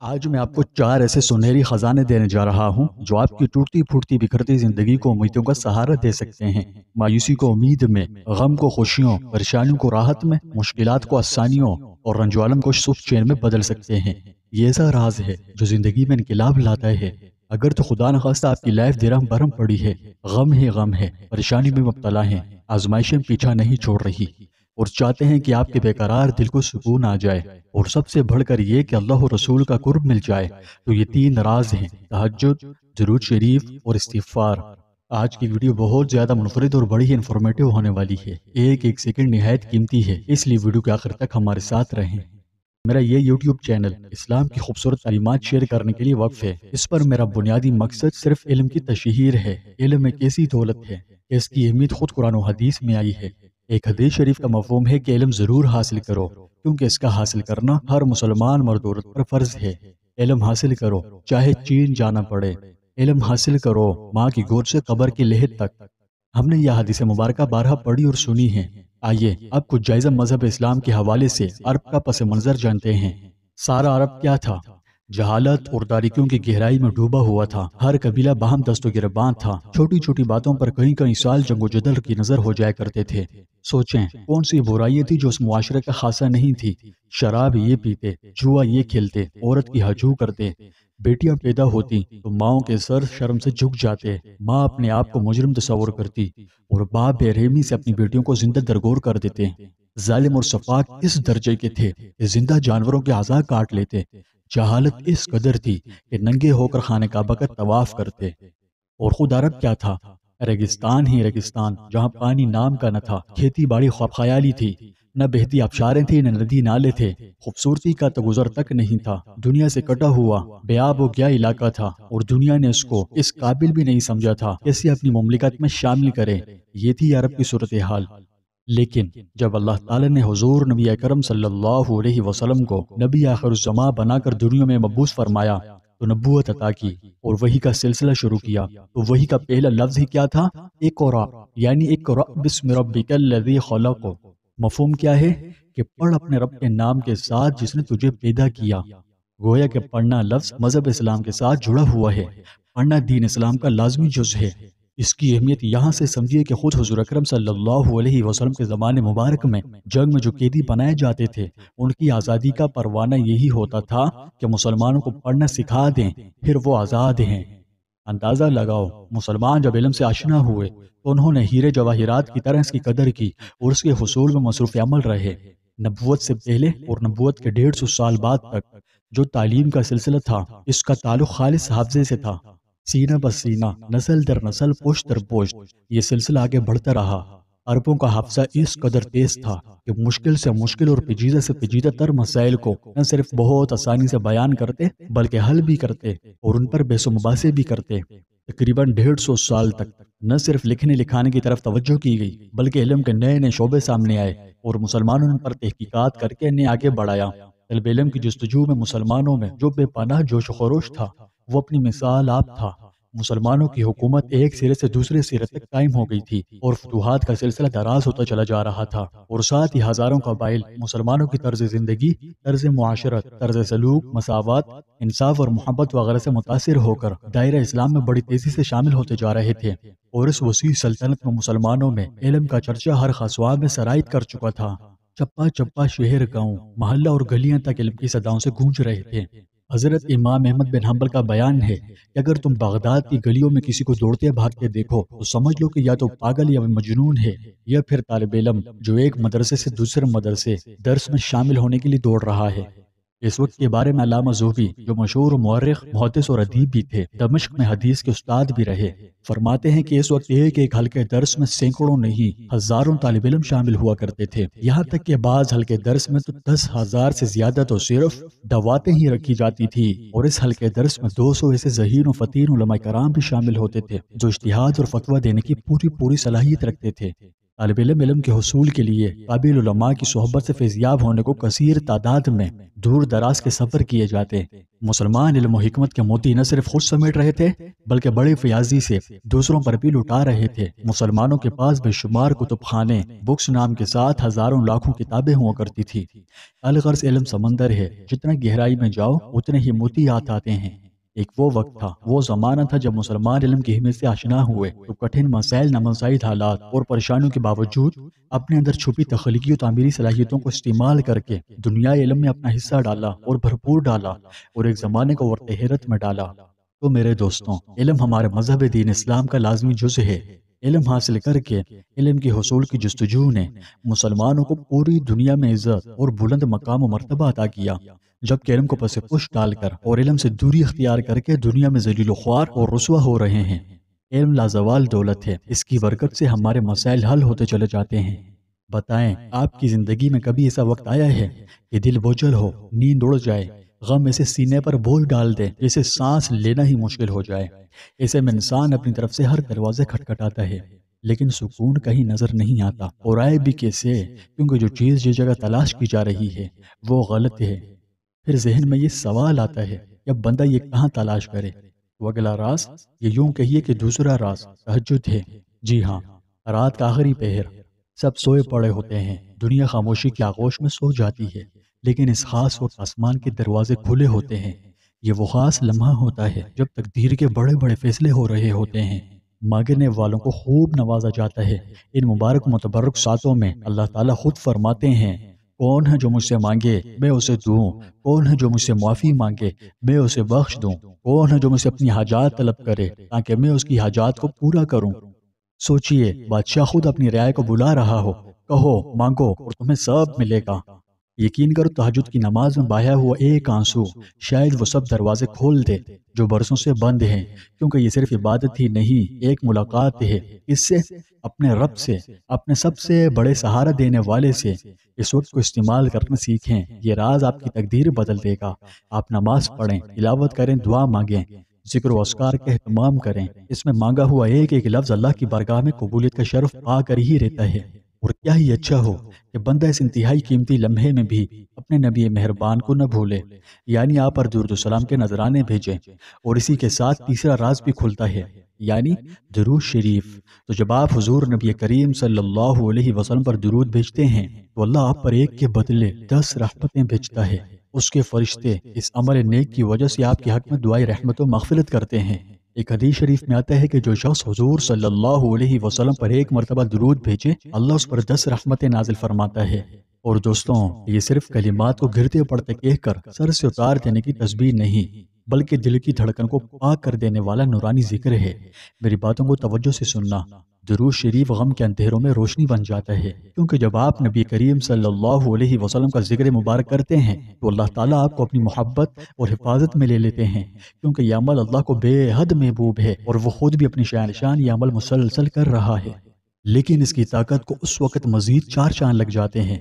آج میں آپ کو 4 ایسے سنہری خزانے دینے جا رہا ہوں جو آپ کی ٹوٹتی پھوٹتی بکھرتی زندگی کو امیدوں کا سہارا دے سکتے ہیں۔ مایوسی کو امید میں، غم کو خوشیوں، پریشانیوں کو راحت میں، مشکلات کو آسانیوں اور رنج و الم کو سکھ چین میں بدل سکتے ہیں۔ یہ ایسا راز ہے جو زندگی میں انقلاب لاتا ہے۔ اگر تو خدا نخواستہ آپ کی لائف درہم برہم پڑی ہے، غم ہے، پریشانی میں مبتلا ہیں، آزمائشیں پیچھا نہیں چھوڑ رہی اور چاہتے ہیں کہ آپ کے بے قرار دل کو سکون آ جائے، اور سب سے بڑھ کر یہ کہ اللہ و رسول کا قرب مل جائے، تو یہ 3 راز ہیں: تہجد، درود شریف اور استغفار۔ آج کی ویڈیو بہت زیادہ منفرد اور بڑی ہی انفارمیٹیو ہونے والی ہے۔ ایک سیکنڈ نہایت قیمتی ہے، اس لیے ویڈیو کے آخر تک ہمارے ساتھ رہیں۔ میرا یہ یوٹیوب چینل اسلام کی خوبصورت تعلیمات شیئر کرنے کے لیے وقف ہے۔ اس پر میرا بنیادی مقصد صرف علم کی تشہیر ہے۔ علم ایک ایسی دولت ہے کہ اس کی اہمیت خود قرآن و حدیث میں آئی ہے۔ ایک حدیث شریف کا مفہوم ہے کہ علم ضرور حاصل کرو، کیونکہ اس کا حاصل کرنا ہر مسلمان مرد و عورت پر فرض ہے۔ علم حاصل کرو چاہے چین جانا پڑے، علم حاصل کرو ماں کی گود سے قبر کی لحد تک۔ ہم نے یہ حدیث مبارکہ بارہا پڑھی اور سنی ہے۔ آئیے اب کچھ جائزہ مذہب اسلام کے حوالے سے عرب کا پس منظر جانتے ہیں۔ سارا عرب کیا تھا؟ جہالت اور تاریکیوں کی گہرائی میں ڈوبا ہوا تھا۔ ہر قبیلہ باہم دست و گریباں تھا۔ چھوٹی چھوٹی باتوں پر کئی سال جنگ و جدل کی نظر ہو جایا کرتے تھے۔ سوچیں کون سی برائیاں تھی جو اس معاشرے کا خاصہ نہیں تھی؟ شراب یہ پیتے، جوا یہ کھیلتے، عورت کی ہجو کرتے، بیٹیاں پیدا ہوتی تو ماؤں کے سر شرم سے جھک جاتے، ماں اپنے آپ کو مجرم تصور کرتی اور باپ بے رحمی سے اپنی بیٹیوں کو زندہ درگور کر دیتے۔ ظالم اور سفاک اس درجے کے تھے کہ زندہ جانوروں کے اعضاء کاٹ لیتے۔ جہالت اس قدر تھی کہ ننگے ہو کر خانہ کعبہ کا طواف کرتے۔ اور خود عرب کیا تھا؟ ریگستان ہی ریگستان، جہاں پانی نام کا نہ تھا، کھیتی باڑی خواب خیالی تھی، نہ بہتی آبشاریں تھی، نہ ندی نالے تھے، خوبصورتی کا تو گزر تک نہیں تھا، دنیا سے کٹا ہوا بے آب و گیا علاقہ تھا، اور دنیا نے اس کو اس قابل بھی نہیں سمجھا تھا کہ اسے اپنی مملکت میں شامل کرے۔ یہ تھی عرب کی صورتحال۔ لیکن جب اللہ تعالیٰ نے حضور نبی اکرم صلی اللہ علیہ وسلم کو نبی آخر الزماں بنا کر دنیا میں مبعوث فرمایا تو نبوت عطا کی اور وحی کا سلسلہ شروع کیا، تو وحی کا پہلا لفظ ہی کیا تھا؟ اقرا، یعنی اقرا بسم ربک الذی خلق۔ مفہوم کیا ہے؟ کہ پڑھ اپنے رب کے نام کے ساتھ جس نے تجھے پیدا کیا۔ گویا کہ پڑھنا لفظ مذہب اسلام کے ساتھ جڑا ہوا ہے۔ پڑھنا دین اسلام کا لازمی جز ہے۔ اس کی اہمیت یہاں سے سمجھیے کہ خود حضور اکرم صلی اللہ علیہ وسلم کے زمانے مبارک میں جنگ میں جو قیدی بنائے جاتے تھے، ان کی آزادی کا پروانہ یہی ہوتا تھا کہ مسلمانوں کو پڑھنا سکھا دیں، پھر وہ آزاد ہیں۔ اندازہ لگاؤ، مسلمان جب علم سے آشنا ہوئے تو انہوں نے ہیرے جواہرات کی طرح اس کی قدر کی اور اس کے حصول میں مصروف عمل رہے۔ نبوت سے پہلے اور نبوت کے 150 سال بعد تک جو تعلیم کا سلسلہ تھا، اس کا تعلق خالص حافظے سے تھا۔ سینہ بہ سینہ، نسل در نسل، پشت در پشت یہ سلسلہ آگے بڑھتا رہا۔ عربوں کا حافظہ اس قدر تیز تھا کہ مشکل سے مشکل اور پیچیدہ سے پیچیدہ تر مسائل کو نہ صرف بہت آسانی سے بیان کرتے بلکہ حل بھی کرتے اور ان پر بحث و مباحثے بھی کرتے۔ تقریباً 150 سال تک نہ صرف لکھنے لکھانے کی طرف توجہ کی گئی بلکہ علم کے نئے نئے شعبے سامنے آئے اور مسلمانوں نے ان پر تحقیقات کر کے انہیں آگے بڑھایا۔ طلب علم کی جستجو میں مسلمانوں میں جو بے پناہ جوش و خروش تھا وہ اپنی مثال آپ تھا۔ مسلمانوں کی حکومت ایک سرے سے دوسرے سرے تک قائم ہو گئی تھی اور فتوحات کا سلسلہ دراز ہوتا چلا جا رہا تھا، اور ساتھ ہی ہزاروں قبائل مسلمانوں کی طرز زندگی، طرز معاشرت، طرز سلوک، مساوات، انصاف اور محبت وغیرہ سے متاثر ہو کر دائرہ اسلام میں بڑی تیزی سے شامل ہوتے جا رہے تھے، اور اس وسیع سلطنت میں مسلمانوں میں علم کا چرچا ہر خاصواں میں سرایت کر چکا تھا۔ چپا چپا، شہر، گاؤں، محلہ اور گلیاں تک علم کی صداؤں سے گونج رہے تھے۔ حضرت امام احمد بن حنبل کا بیان ہے کہ اگر تم بغداد کی گلیوں میں کسی کو دوڑتے بھاگتے دیکھو تو سمجھ لو کہ یا تو پاگل یا مجنون ہے، یا پھر طالب علم جو ایک مدرسے سے دوسرے مدرسے درس میں شامل ہونے کے لیے دوڑ رہا ہے۔ اس وقت کے بارے میں علامہ زہبی جو مشہور مورخ، محدث اور ادیب بھی تھے، دمشق میں حدیث کے استاد بھی رہے، فرماتے ہیں کہ اس وقت ایک ایک حلقے درس میں سینکڑوں نہیں ہزاروں طالب علم شامل ہوا کرتے تھے، یہاں تک کہ بعض حلقے درس میں تو 10,000 سے زیادہ تو صرف دواتیں ہی رکھی جاتی تھی، اور اس حلقے درس میں 200 ایسے ذہین و فطین علماء کرام بھی شامل ہوتے تھے جو اجتہاد اور فتویٰ دینے کی پوری صلاحیت رکھتے تھے۔ طالب علم علم کے حصول کے لیے قابل علماء کی صحبت سے فیضیاب ہونے کو کثیر تعداد میں دور دراز کے سفر کیے جاتے۔ مسلمان علم و حکمت کے موتی نہ صرف خود سمیٹ رہے تھے بلکہ بڑے فیاضی سے دوسروں پر بھی لٹا رہے تھے۔ مسلمانوں کے پاس بے شمار کتب خانے، بکس نام کے ساتھ ہزاروں لاکھوں کتابیں ہوا کرتی تھی۔ الغرض علم سمندر ہے، جتنا گہرائی میں جاؤ اتنے ہی موتی آتے ہیں۔ ایک وہ وقت تھا، وہ زمانہ تھا جب مسلمان علم کی اہمیت سے آشنا ہوئے تو کٹھن مسائل، نامناسب حالات اور پریشانیوں کے باوجود اپنے اندر چھپی تخلیقی و تعمیری صلاحیتوں کو استعمال کر کے دنیائے علم میں اپنا حصہ ڈالا اور بھرپور ڈالا اور ایک زمانے کو ورطہ حیرت میں ڈالا۔ تو میرے دوستوں، علم ہمارے مذہب دین اسلام کا لازمی جزء ہے۔ علم حاصل کر کے علم کے حصول کی جستجو نے مسلمانوں کو پوری دنیا میں عزت اور بلند مقام و مرتبہ عطا کیا، جبکہ علم کو پس پش ڈال کر اور علم سے دوری اختیار کر کے دنیا میں ذلیل و خوار اور رسوا ہو رہے ہیں۔ علم لازوال دولت ہے، اس کی برکت سے ہمارے مسائل حل ہوتے چلے جاتے ہیں۔ بتائیں، آپ کی زندگی میں کبھی ایسا وقت آیا ہے کہ دل بوجھل ہو، نیند اڑ جائے، غم ایسے سینے پر بول ڈال دے جیسے سانس لینا ہی مشکل ہو جائے؟ ایسے میں انسان اپنی طرف سے ہر دروازے کھٹکھٹاتا ہے لیکن سکون کہیں نظر نہیں آتا، اور آئے بھی کیسے؟ کیونکہ جو چیز جس جگہ تلاش کی جا رہی ہے وہ غلط ہے۔ پھر ذہن میں یہ سوال آتا ہے کہ اب بندہ یہ کہاں تلاش کرے؟ وہ اگلا راز، یہ یوں کہیے کہ دوسرا راز تہجد ہے۔ جی ہاں، رات کا آخری پہر، سب سوئے پڑے ہوتے ہیں، دنیا خاموشی کی آغوش میں سو جاتی ہے، لیکن اس خاص وقت آسمان کے دروازے کھلے ہوتے ہیں۔ یہ وہ خاص لمحہ ہوتا ہے جب تقدیر کے بڑے بڑے فیصلے ہو رہے ہوتے ہیں، مانگنے والوں کو خوب نوازا جاتا ہے۔ ان مبارک متبرک ساتوں میں اللہ تعالیٰ خود فرماتے ہیں، کون ہے جو مجھ سے مانگے میں اسے دوں، کون ہے جو مجھ سے معافی مانگے میں اسے بخش دوں، کون ہے جو مجھ سے اپنی حاجات طلب کرے تاکہ میں اس کی حاجات کو پورا کروں۔ سوچئے، بادشاہ خود اپنی رعایا کو بلا رہا ہو، کہو مانگو اور تمہیں سب ملے گا۔ یقین کرو، تہجد کی نماز میں بہایا ہوا ایک آنسو شاید وہ سب دروازے کھول دے جو برسوں سے بند ہیں، کیونکہ یہ صرف عبادت ہی نہیں، ایک ملاقات ہے۔ اس سے اپنے رب سے، اپنے سب سے بڑے سہارا دینے والے سے اس وقت کو استعمال کرنا سیکھیں۔ یہ راز آپ کی تقدیر بدل دے گا۔ آپ نماز پڑھیں، تلاوت کریں، دعا مانگیں، ذکر و اذکار کا اہتمام کریں۔ اس میں مانگا ہوا ایک ایک لفظ اللہ کی بارگاہ میں قبولیت کا شرف پا کر ہی رہتا ہے۔ اور کیا ہی اچھا ہو کہ بندہ اس انتہائی قیمتی لمحے میں بھی اپنے نبی مہربان کو نہ بھولے، یعنی آپ پر درود و سلام کے نذرانے بھیجیں۔ اور اسی کے ساتھ تیسرا راز بھی کھلتا ہے، یعنی درود شریف۔ تو جب آپ حضور نبی کریم صلی اللہ علیہ وسلم پر درود بھیجتے ہیں تو اللہ آپ پر ایک کے بدلے 10 رحمتیں بھیجتا ہے۔ اس کے فرشتے اس عمل نیک کی وجہ سے آپ کے حق میں دعائے رحمت و مغفرت کرتے ہیں۔ ایک حدیث شریف میں آتا ہے کہ جو شخص حضور صلی اللہ علیہ وسلم پر ایک مرتبہ درود بھیجے، اللہ اس پر 10 رحمتیں نازل فرماتا ہے۔ اور دوستوں، یہ صرف کلمات کو گرتے پڑتے کہہ کر سر سے اتار دینے کی تسبیح نہیں، بلکہ دل کی دھڑکن کو پاک کر دینے والا نورانی ذکر ہے۔ میری باتوں کو توجہ سے سننا۔ درود شریف غم کے اندھیروں میں روشنی بن جاتا ہے، کیونکہ جب آپ نبی کریم صلی اللہ علیہ وسلم کا ذکر مبارک کرتے ہیں تو اللہ تعالیٰ آپ کو اپنی محبت اور حفاظت میں لے لیتے ہیں، کیونکہ یہ عمل اللہ کو بے حد محبوب ہے اور وہ خود بھی اپنی شان یہ عمل مسلسل کر رہا ہے۔ لیکن اس کی طاقت کو اس وقت مزید 4 چاند لگ جاتے ہیں،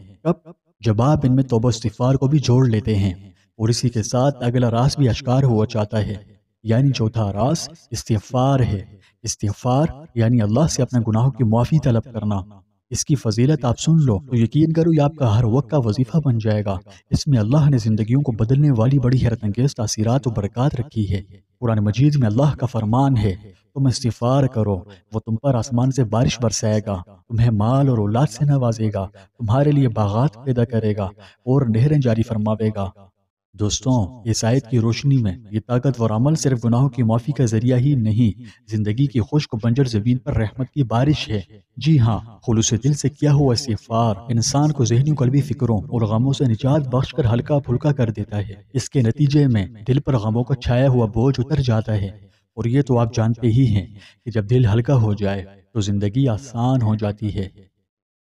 جب آپ ان میں توبہ استغفار کو بھی جوڑ لیتے ہیں۔ اور اسی کے ساتھ اگلا راز بھی اشکار ہوا چاہتا ہے، یعنی چوتھا راز استغفار ہے۔ استغفار یعنی اللہ سے اپنے گناہوں کی معافی طلب کرنا۔ اس کی فضیلت آپ سن لو تو یقین کرو یہ آپ کا ہر وقت کا وظیفہ بن جائے گا۔ اس میں اللہ نے زندگیوں کو بدلنے والی بڑی حیرت انگیز تاثیرات و برکات رکھی ہے۔ قرآن مجید میں اللہ کا فرمان ہے، تم استغفار کرو، وہ تم پر آسمان سے بارش برسائے گا، تمہیں مال اور اولاد سے نوازے گا، تمہارے لیے باغات پیدا کرے گا اور نہریں جاری فرماوے گا۔ دوستوں، اس آیت کی روشنی میں یہ طاقتور عمل صرف گناہوں کی معافی کا ذریعہ ہی نہیں، زندگی کی خشک و بنجر زمین پر رحمت کی بارش ہے۔ جی ہاں، خلوص دل سے کیا ہوا استغفار انسان کو ذہنی و قلبی فکروں اور غموں سے نجات بخش کر ہلکا پھلکا کر دیتا ہے۔ اس کے نتیجے میں دل پر غموں کا چھایا ہوا بوجھ اتر جاتا ہے، اور یہ تو آپ جانتے ہی ہیں کہ جب دل ہلکا ہو جائے تو زندگی آسان ہو جاتی ہے۔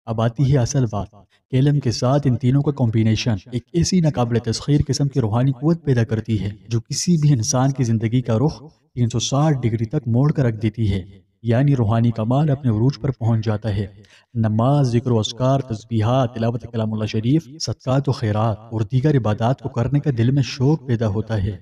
اب آتی ہے اصل بات کہ علم کے ساتھ ان تینوں کا کمبینیشن ایک ایسی ناقابل تسخیر قسم کی روحانی قوت پیدا کرتی ہے جو کسی بھی انسان کی زندگی کا رخ 360 ڈگری تک موڑ کر رکھ دیتی ہے، یعنی روحانی کمال اپنے عروج پر پہنچ جاتا ہے۔ نماز، ذکر و اذکار، تسبیحات، تلاوت کلام اللہ شریف، صدقات و خیرات اور دیگر عبادات کو کرنے کا دل میں شوق پیدا ہوتا ہے۔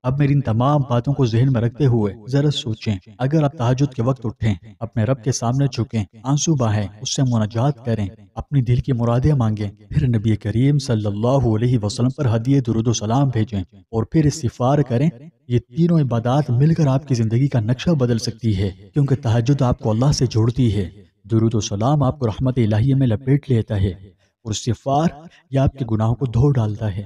اب میری ان تمام باتوں کو ذہن میں رکھتے ہوئے ذرا سوچیں، اگر آپ تہجد کے وقت اٹھیں، اپنے رب کے سامنے جھکیں، آنسو بہائیں، اس سے مناجات کریں، اپنی دل کی مرادیں مانگیں، پھر نبی کریم صلی اللہ علیہ وسلم پر ہدیہ درود و سلام بھیجیں اور پھر استغفار کریں، یہ تینوں عبادات مل کر آپ کی زندگی کا نقشہ بدل سکتی ہے، کیونکہ تہجد آپ کو اللہ سے جوڑتی ہے، درود و سلام آپ کو رحمت الہیہ میں لپیٹ لیتا ہے، اور استغفار یہ آپ کے گناہوں کو دھو ڈالتا ہے۔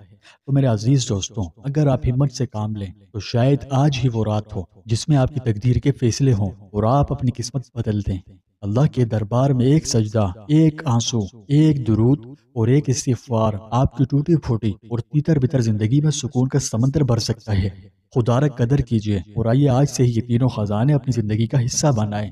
تو میرے عزیز دوستوں، اگر آپ ہمت سے کام لیں تو شاید آج ہی وہ رات ہو جس میں آپ کی تقدیر کے فیصلے ہوں اور آپ اپنی قسمت بدل دیں۔ اللہ کے دربار میں ایک سجدہ، ایک آنسو، ایک درود اور ایک استغفار آپ کی ٹوٹی پھوٹی اور تیتر بتر زندگی میں سکون کا سمندر بھر سکتا ہے۔ خدا را قدر کیجئے اور آئیے آج سے ہی یہ تینوں خزانے اپنی زندگی کا حصہ بنائیں۔